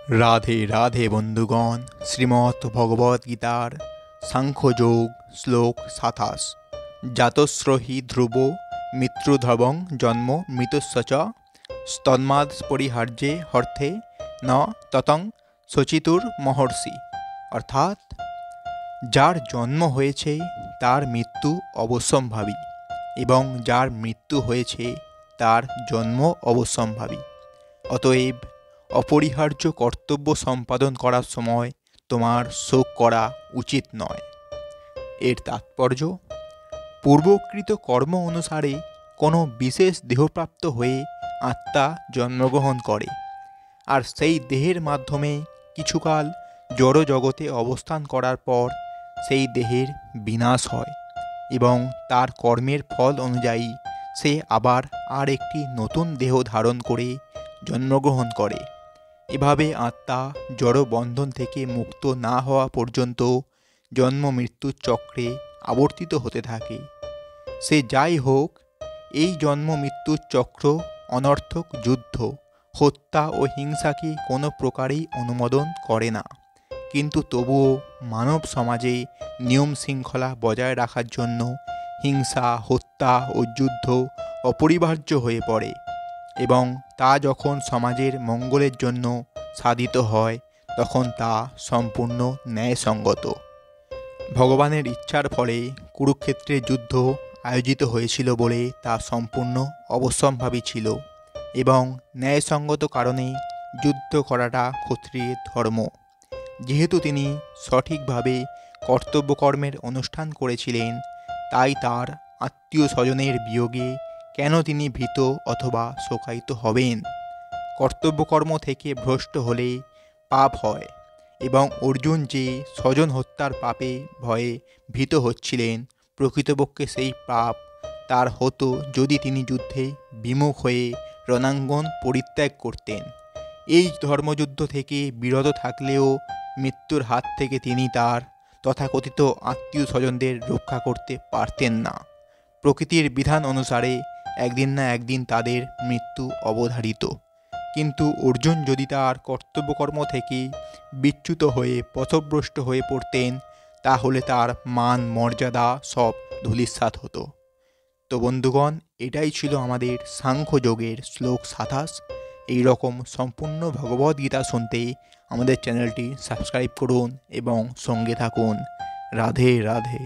রাধে রাধে বন্ধুগণ, শ্রীমৎ ভগবদ গীতার সাংখ্যযোগ শ্লোক ২৭। জাতস্রহি ধ্রুব মৃত্যুধ্রবং জন্ম মৃতস্য চ তন্মাদ পরিহার্যে হর্থে ন ততং শচিতুর মহর্ষি। অর্থাৎ যার জন্ম হয়েছে তার মৃত্যু অবশ্যম্ভাবী এবং যার মৃত্যু হয়েছে তার জন্ম অবশ্যম্ভাবী। অতএব অপরিহার্য কর্তব্য সম্পাদন করার সময় তোমার শোক করা উচিত নয়। এর তাৎপর্য, পূর্বকৃত কর্ম অনুসারে কোনো বিশেষ দেহপ্রাপ্ত হয়ে আত্মা জন্মগ্রহণ করে, আর সেই দেহের মাধ্যমে কিছুকাল জড় জগতে অবস্থান করার পর সেই দেহের বিনাশ হয় এবং তার কর্মের ফল অনুযায়ী সে আবার আর একটি নতুন দেহ ধারণ করে জন্মগ্রহণ করে। এভাবে আত্মা জড় বন্ধন থেকে মুক্ত না হওয়া পর্যন্ত জন্ম মৃত্যুর চক্রে আবর্তিত হতে থাকে। সে যাই হোক, এই জন্ম মৃত্যুর চক্র অনর্থক যুদ্ধ, হত্যা ও হিংসাকে কোনো প্রকারেই অনুমোদন করে না। কিন্তু তবুও মানব সমাজে নিয়ম শৃঙ্খলা বজায় রাখার জন্য হিংসা, হত্যা ও যুদ্ধ অপরিহার্য হয়ে পড়ে এবং তা যখন সমাজের মঙ্গলের জন্য সাধিত হয় তখন তা সম্পূর্ণ ন্যায়সঙ্গত। ভগবানের ইচ্ছার ফলে কুরুক্ষেত্রের যুদ্ধ আয়োজিত হয়েছিল বলে তা সম্পূর্ণ অবশ্যম্ভাবী ছিল এবং ন্যায়সঙ্গত কারণে যুদ্ধ করাটা ক্ষত্রিয়ের ধর্ম। যেহেতু তিনি সঠিকভাবে কর্তব্যকর্মের অনুষ্ঠান করেছিলেন, তাই তার আত্মীয় স্বজনের বিয়োগে কেন তিনি ভীত অথবা শোকায়িত হবেন। কর্তব্যকর্ম থেকে ভ্রষ্ট হলে পাপ হয় এবং অর্জুন যে স্বজন হত্যার পাপে ভয়ে ভীত হচ্ছিলেন, প্রকৃতপক্ষে সেই পাপ তার হতো যদি তিনি যুদ্ধে বিমুখ হয়ে রণাঙ্গন পরিত্যাগ করতেন। এই ধর্মযুদ্ধ থেকে বিরত থাকলেও মৃত্যুর হাত থেকে তিনি তার তথাকথিত আত্মীয় স্বজনদের রক্ষা করতে পারতেন না। প্রকৃতির বিধান অনুসারে একদিন না একদিন তাদের মৃত্যু অবধারিত। কিন্তু অর্জুন যদি তার কর্তব্যকর্ম থেকে বিচ্যুত হয়ে পথভ্রষ্ট হয়ে পড়তেন, তাহলে তার মান মর্যাদা সব ধূলিসাৎ হতো। তো বন্ধুগণ, এটাই ছিল আমাদের সাংখ্যযোগের শ্লোক ২৭। এই রকম সম্পূর্ণ ভগবদ্গীতা শুনতে আমাদের চ্যানেলটি সাবস্ক্রাইব করুন এবং সঙ্গে থাকুন। রাধে রাধে।